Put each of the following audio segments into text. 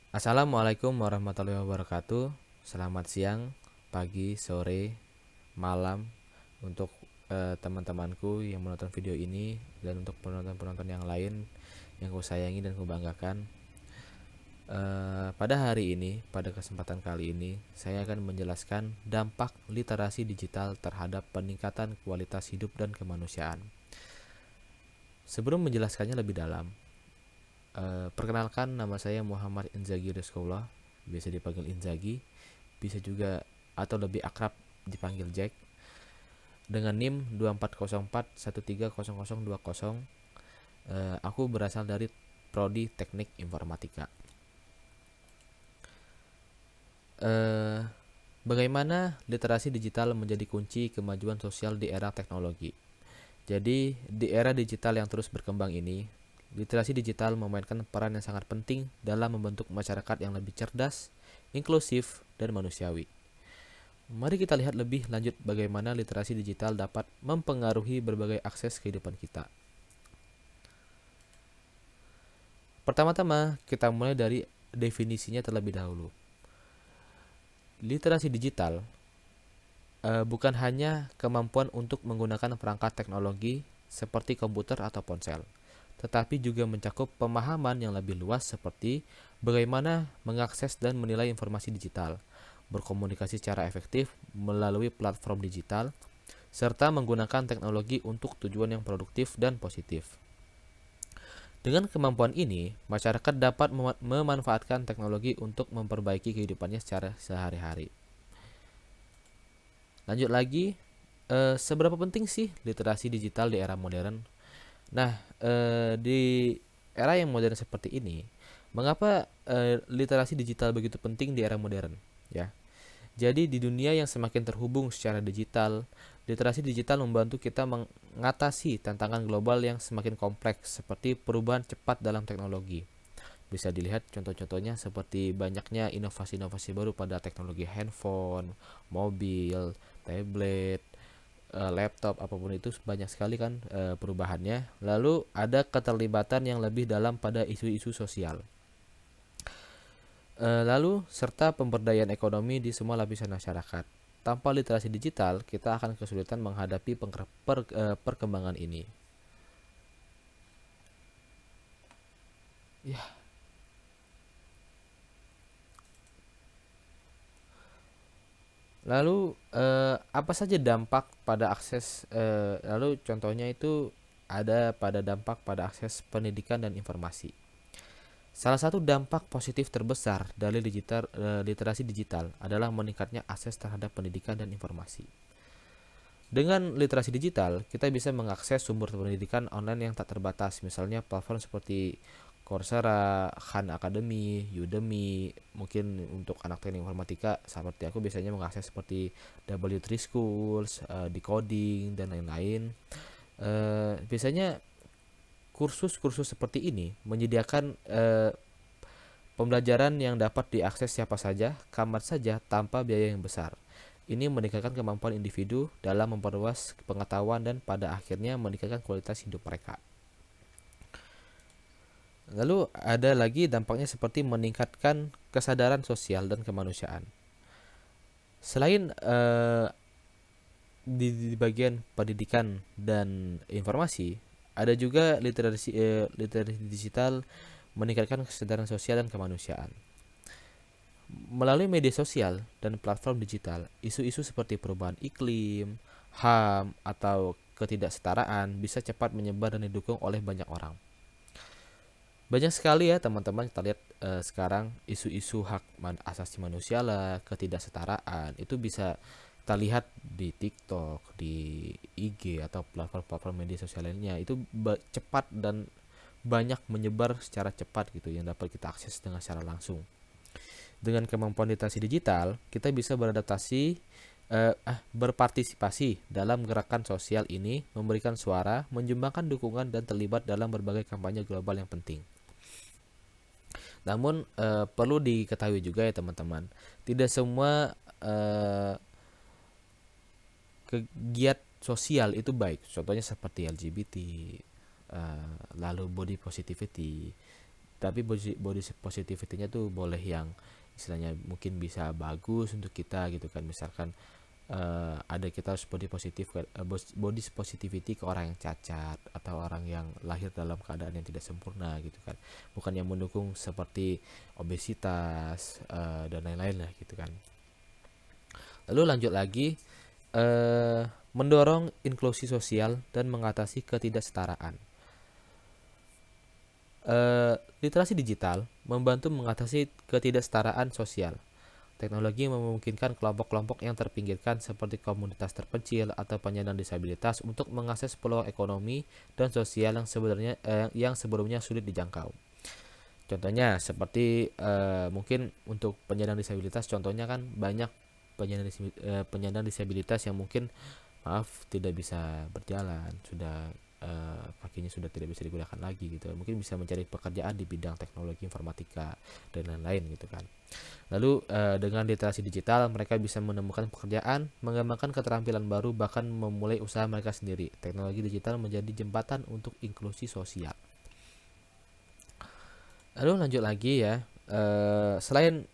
Assalamualaikum warahmatullahi wabarakatuh. Selamat siang, pagi, sore, malam untuk teman-temanku yang menonton video ini dan untuk penonton-penonton yang lain yang ku sayangi dan ku banggakan. Pada hari ini, pada kesempatan kali ini, saya akan menjelaskan dampak literasi digital terhadap peningkatan kualitas hidup dan kemanusiaan. Sebelum menjelaskannya lebih dalam, perkenalkan, nama saya Muhammad Inzaghi Rizqullah, biasa dipanggil Inzaghi, bisa juga atau lebih akrab dipanggil Jack, dengan NIM 2404130020. Aku berasal dari Prodi Teknik Informatika. Eh, Bagaimana literasi digital menjadi kunci kemajuan sosial di era teknologi? Jadi, di era digital yang terus berkembang ini, literasi digital memainkan peran yang sangat penting dalam membentuk masyarakat yang lebih cerdas, inklusif, dan manusiawi. Mari kita lihat lebih lanjut bagaimana literasi digital dapat mempengaruhi berbagai akses kehidupan kita. Pertama-tama, kita mulai dari definisinya terlebih dahulu. Literasi digital bukan hanya kemampuan untuk menggunakan perangkat teknologi seperti komputer atau ponsel, tetapi juga mencakup pemahaman yang lebih luas seperti bagaimana mengakses dan menilai informasi digital, berkomunikasi secara efektif melalui platform digital, serta menggunakan teknologi untuk tujuan yang produktif dan positif. Dengan kemampuan ini, masyarakat dapat memanfaatkan teknologi untuk memperbaiki kehidupannya secara sehari-hari. Lanjut lagi, seberapa penting sih literasi digital di era modern? Nah, di era yang modern seperti ini, mengapa literasi digital begitu penting di era modern? Ya, jadi di dunia yang semakin terhubung secara digital, literasi digital membantu kita mengatasi tantangan global yang semakin kompleks seperti perubahan cepat dalam teknologi. Bisa dilihat contoh-contohnya seperti banyaknya inovasi-inovasi baru pada teknologi handphone, mobil, tablet, laptop, apapun itu banyak sekali kan perubahannya. Lalu ada keterlibatan yang lebih dalam pada isu-isu sosial. Lalu serta pemberdayaan ekonomi di semua lapisan masyarakat. Tanpa literasi digital, kita akan kesulitan menghadapi perkembangan ini. Ya, lalu apa saja dampak pada akses? Lalu contohnya itu ada pada dampak pada akses pendidikan dan informasi. Salah satu dampak positif terbesar dari literasi digital adalah meningkatnya akses terhadap pendidikan dan informasi. Dengan literasi digital, kita bisa mengakses sumber pendidikan online yang tak terbatas, misalnya platform seperti Coursera, Khan Academy, Udemy. Mungkin untuk anak teknik informatika seperti aku biasanya mengakses seperti W3 Schools, Decoding, dan lain-lain. Biasanya kursus-kursus seperti ini menyediakan pembelajaran yang dapat diakses siapa saja, kapan saja, tanpa biaya yang besar. Ini meningkatkan kemampuan individu dalam memperluas pengetahuan dan pada akhirnya meningkatkan kualitas hidup mereka. Lalu ada lagi dampaknya seperti meningkatkan kesadaran sosial dan kemanusiaan. Selain di bagian pendidikan dan informasi, ada juga literasi digital meningkatkan kesadaran sosial dan kemanusiaan. Melalui media sosial dan platform digital, isu-isu seperti perubahan iklim, HAM, atau ketidaksetaraan bisa cepat menyebar dan didukung oleh banyak orang. Banyak sekali ya teman-teman, kita lihat sekarang isu-isu hak asasi manusia lah, ketidaksetaraan itu bisa kita lihat di TikTok, di IG atau platform-platform media sosial lainnya, itu cepat dan banyak menyebar secara cepat gitu yang dapat kita akses dengan secara langsung. Dengan kemampuan literasi digital, kita bisa berpartisipasi dalam gerakan sosial ini, memberikan suara, menyumbangkan dukungan, dan terlibat dalam berbagai kampanye global yang penting. Namun perlu diketahui juga ya teman-teman, tidak semua kegiat sosial itu baik. Contohnya seperti LGBT, lalu body positivity, tapi body positivity-nya tuh boleh yang istilahnya mungkin bisa bagus untuk kita gitu kan. Misalkan ada kita harus body positivity ke orang yang cacat atau orang yang lahir dalam keadaan yang tidak sempurna gitu kan, bukan yang mendukung seperti obesitas dan lain-lain lah gitu kan. Lalu lanjut lagi, mendorong inklusi sosial dan mengatasi ketidaksetaraan. Literasi digital membantu mengatasi ketidaksetaraan sosial. Teknologi memungkinkan kelompok-kelompok yang terpinggirkan seperti komunitas terpencil atau penyandang disabilitas untuk mengakses peluang ekonomi dan sosial yang sebelumnya sulit dijangkau. Contohnya seperti mungkin untuk penyandang disabilitas, contohnya kan banyak penyandang disabilitas yang mungkin tidak bisa berjalan, sudah kakinya sudah tidak bisa digunakan lagi gitu. Mungkin bisa mencari pekerjaan di bidang teknologi informatika dan lain-lain gitu kan. Lalu dengan literasi digital mereka bisa menemukan pekerjaan, mengembangkan keterampilan baru, bahkan memulai usaha mereka sendiri. Teknologi digital menjadi jembatan untuk inklusi sosial. Lalu lanjut lagi ya, selain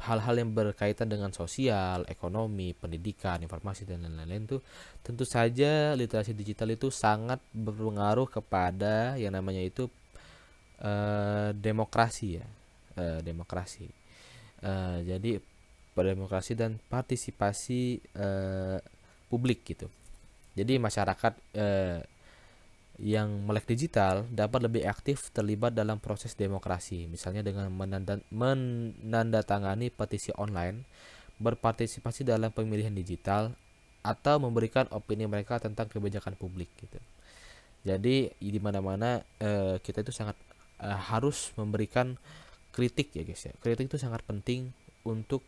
hal-hal yang berkaitan dengan sosial, ekonomi, pendidikan, informasi dan lain-lain tuh tentu saja literasi digital itu sangat berpengaruh kepada yang namanya itu demokrasi ya, demokrasi. Jadi demokrasi dan partisipasi publik gitu. Jadi masyarakat yang melek digital dapat lebih aktif terlibat dalam proses demokrasi, misalnya dengan menandatangani petisi online, berpartisipasi dalam pemilihan digital, atau memberikan opini mereka tentang kebijakan publik gitu. Jadi di mana-mana kita itu sangat harus memberikan kritik ya guys ya. Kritik itu sangat penting untuk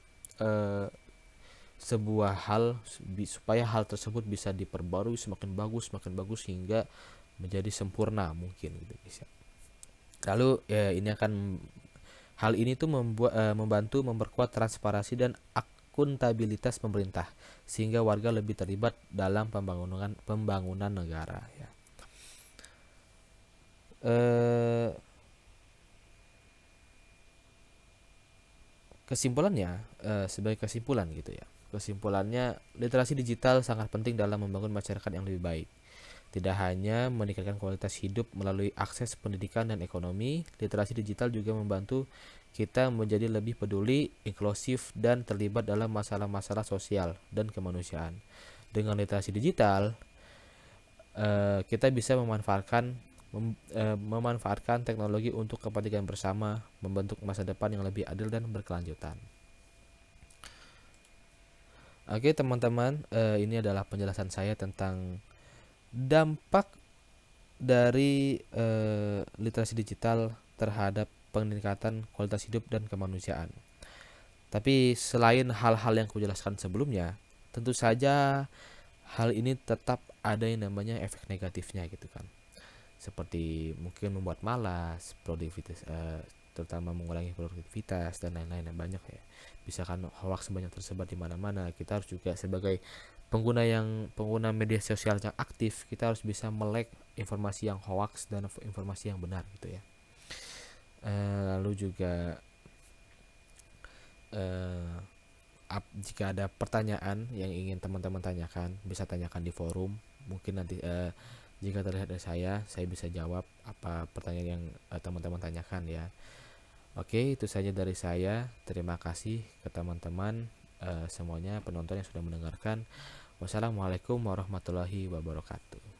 sebuah hal supaya hal tersebut bisa diperbarui semakin bagus hingga menjadi sempurna mungkin gitu guys ya. Lalu hal ini tuh membantu memperkuat transparansi dan akuntabilitas pemerintah sehingga warga lebih terlibat dalam pembangunan negara ya. Kesimpulannya, sebagai kesimpulan gitu ya. Kesimpulannya, literasi digital sangat penting dalam membangun masyarakat yang lebih baik. Tidak hanya meningkatkan kualitas hidup melalui akses pendidikan dan ekonomi, literasi digital juga membantu kita menjadi lebih peduli, inklusif, dan terlibat dalam masalah-masalah sosial dan kemanusiaan. Dengan literasi digital, kita bisa memanfaatkan teknologi untuk kepentingan bersama, membentuk masa depan yang lebih adil dan berkelanjutan. Oke teman-teman, ini adalah penjelasan saya tentang dampak dari literasi digital terhadap peningkatan kualitas hidup dan kemanusiaan. Tapi selain hal-hal yang kujelaskan sebelumnya, tentu saja hal ini tetap ada yang namanya efek negatifnya gitu kan. Seperti mungkin membuat malas, produktivitas, terutama mengurangi produktivitas dan lain-lain yang banyak ya. Bisa kan hoax banyak tersebar di mana-mana. Kita harus juga sebagai pengguna media sosial yang aktif, kita harus bisa melek informasi yang hoax dan informasi yang benar gitu ya. Lalu juga jika ada pertanyaan yang ingin teman-teman tanyakan, bisa tanyakan di forum. Mungkin nanti jika terlihat dari saya bisa jawab apa pertanyaan yang teman-teman tanyakan ya. Oke, itu saja dari saya. Terima kasih ke teman-teman semuanya penonton yang sudah mendengarkan. Wassalamualaikum warahmatullahi wabarakatuh.